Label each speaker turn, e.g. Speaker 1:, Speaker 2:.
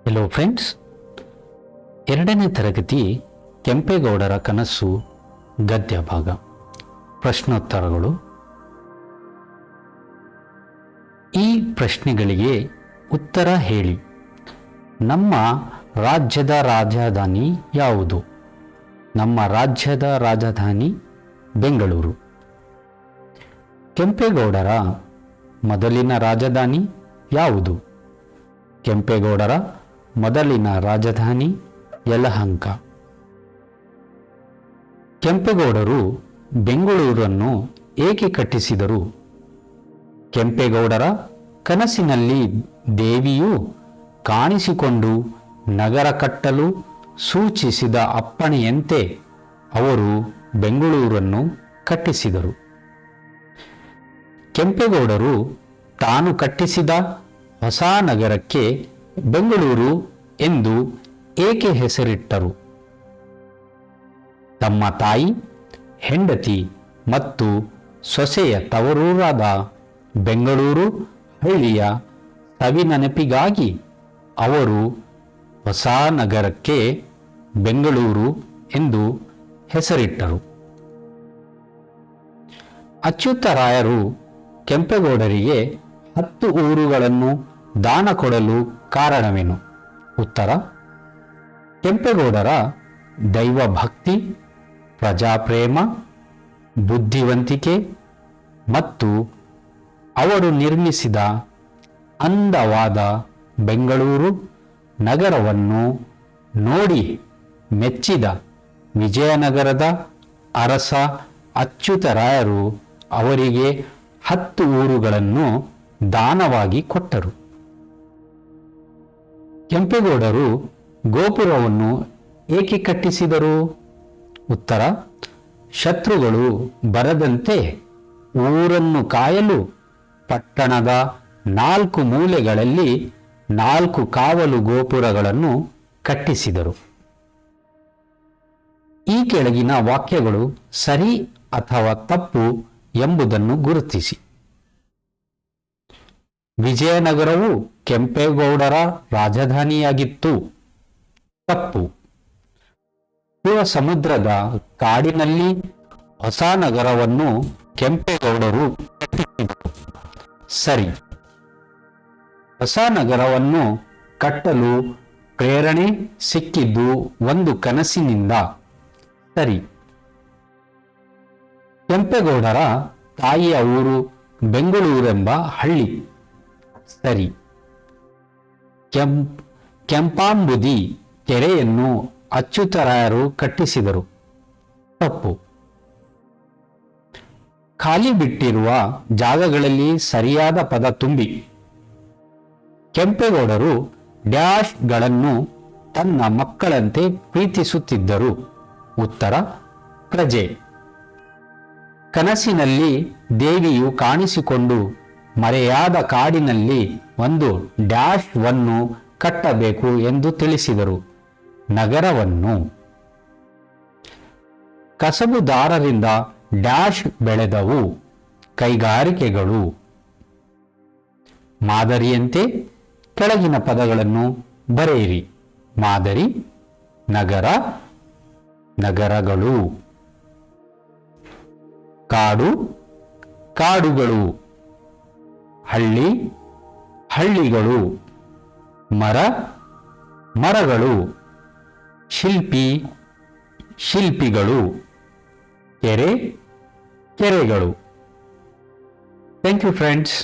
Speaker 1: Hello friends, 2ನೇ ತರಗತಿ ಕೆಂಪೇಗೌಡರ ಕನಸು ಗದ್ಯ ಭಾಗ. ಪ್ರಶ್ನೋತ್ತರಗಳು. ಈ ಪ್ರಶ್ನೆಗಳಿಗೆ ಉತ್ತರ ಹೇಳಿ. ನಮ್ಮ ರಾಜ್ಯದ ರಾಜಧಾನಿ ಯಾವುದು? ನಮ್ಮ ರಾಜ್ಯದ ರಾಜಧಾನಿ ಬೆಂಗಳೂರು. ಕೆಂಪೇಗೌಡರ ಮೊದಲಿನ ರಾಜಧಾನಿ ಯಾವುದು? ಕೆಂಪೇಗೌಡರ ಮೊದಲಿನ ರಾಜಧಾನಿ ಯಲಹಂಕ. ಕೆಂಪೇಗೌಡರು ಬೆಂಗಳೂರನ್ನು ಏಕೆ ಕಟ್ಟಿಸಿದರು? ಕೆಂಪೇಗೌಡರ ಕನಸಿನಲ್ಲಿ ದೇವಿಯು ಕಾಣಿಸಿಕೊಂಡು ನಗರ ಕಟ್ಟಲು ಸೂಚಿಸಿದ ಅಪ್ಪಣೆಯಂತೆ ಅವರು ಬೆಂಗಳೂರನ್ನು ಕಟ್ಟಿಸಿದರು. ಕೆಂಪೇಗೌಡರು ತಾನು ಕಟ್ಟಿಸಿದ ಹೊಸ ನಗರಕ್ಕೆ ಬೆಂಗಳೂರು ಎಂದು ಏಕೆ ಹೆಸರಿಟ್ಟರು? ತಮ್ಮ ತಾಯಿ, ಹೆಂಡತಿ ಮತ್ತು ಸೊಸೆಯ ತವರೂರಾದ ಬೆಂಗಳೂರು ಹಳ್ಳಿಯ ಸವಿನೆನಪಿಗಾಗಿ ಅವರು ಹೊಸ ನಗರಕ್ಕೆ ಬೆಂಗಳೂರು ಎಂದು ಹೆಸರಿಟ್ಟರು. ಅಚ್ಯುತರಾಯರು ಕೆಂಪೇಗೌಡರಿಗೆ 10 ಊರುಗಳನ್ನು ದಾನ ಕೊಡಲು ಕಾರಣವೇನು? ಉತ್ತರ: ಕೆಂಪೇಗೌಡರ ದೈವಭಕ್ತಿ, ಪ್ರಜಾಪ್ರೇಮ, ಬುದ್ಧಿವಂತಿಕೆ ಮತ್ತು ಅವರು ನಿರ್ಮಿಸಿದ ಅಂದವಾದ ಬೆಂಗಳೂರು ನಗರವನ್ನು ನೋಡಿ ಮೆಚ್ಚಿದ ವಿಜಯನಗರದ ಅರಸ ಅಚ್ಯುತರಾಯರು ಅವರಿಗೆ 10 ಊರುಗಳನ್ನು ದಾನವಾಗಿ ಕೊಟ್ಟರು. ಕೆಂಪೇಗೌಡರು ಗೋಪುರವನ್ನು ಏಕೆ ಕಟ್ಟಿಸಿದರು? ಉತ್ತರ: ಶತ್ರುಗಳು ಬರದಂತೆ ಊರನ್ನು ಕಾಯಲು ಪಟ್ಟಣದ 4 ಮೂಲೆಗಳಲ್ಲಿ 4 ಕಾವಲು ಗೋಪುರಗಳನ್ನು ಕಟ್ಟಿಸಿದರು. ಈ ಕೆಳಗಿನ ವಾಕ್ಯಗಳು ಸರಿ ಅಥವಾ ತಪ್ಪು ಎಂಬುದನ್ನು ಗುರುತಿಸಿ. ವಿಜಯನಗರವು ಕೆಂಪೇಗೌಡರ ರಾಜಧಾನಿಯಾಗಿತ್ತು. ತಪ್ಪು. ಶಿವ ಸಮುದ್ರದ ಕಾಡಿನಲ್ಲಿ ಹೊಸ ನಗರವನ್ನು ಕೆಂಪೇಗೌಡರು ಕಟ್ಟಿಸಿದರು. ಸರಿ. ಹೊಸ ನಗರವನ್ನು ಕಟ್ಟಲು ಪ್ರೇರಣೆ ಸಿಕ್ಕಿದ್ದು ಒಂದು ಕನಸಿನಿಂದ. ಸರಿ. ಕೆಂಪೇಗೌಡರ ತಾಯಿಯ ಊರು ಬೆಂಗಳೂರೆಂಬ ಹಳ್ಳಿ. ಸರಿ. ಕೆಂಪಾಂಬುದಿ ಕೆರೆಯನ್ನು ಅಚ್ಯುತರಾಯರು ಕಟ್ಟಿಸಿದರು. ತಪ್ಪು. ಖಾಲಿ ಬಿಟ್ಟಿರುವ ಜಾಗಗಳಲ್ಲಿ ಸರಿಯಾದ ಪದ ತುಂಬಿ. ಕೆಂಪೇಗೌಡರು ಡ್ಯಾಶ್ಗಳನ್ನು ತನ್ನ ಮಕ್ಕಳಂತೆ ಪ್ರೀತಿಸುತ್ತಿದ್ದರು. ಉತ್ತರ: ಪ್ರಜೆ. ಕನಸಿನಲ್ಲಿ ದೇವಿಯು ಕಾಣಿಸಿಕೊಂಡು ಮರೆಯಾದ ಕಾಡಿನಲ್ಲಿ ಒಂದು ಡ್ಯಾಶ್ವನ್ನು ಕಟ್ಟಬೇಕು ಎಂದು ತಿಳಿಸಿದರು. ನಗರವನ್ನು. ಕಸಬುದಾರರಿಂದ ಡ್ಯಾಶ್ ಬೆಳೆದವು. ಕೈಗಾರಿಕೆಗಳು. ಮಾದರಿಯಂತೆ ಕೆಳಗಿನ ಪದಗಳನ್ನು ಬರೆಯಿರಿ. ಮಾದರಿ, ನಗರ, ನಗರಗಳು. ಕಾಡು, ಕಾಡುಗಳು. ಹಳ್ಳಿ, ಹಳ್ಳಿಗಳು. ಮರ, ಮರಗಳು. ಶಿಲ್ಪಿ, ಶಿಲ್ಪಿಗಳು. ಕೆರೆ, ಕೆರೆಗಳು. Thank you friends.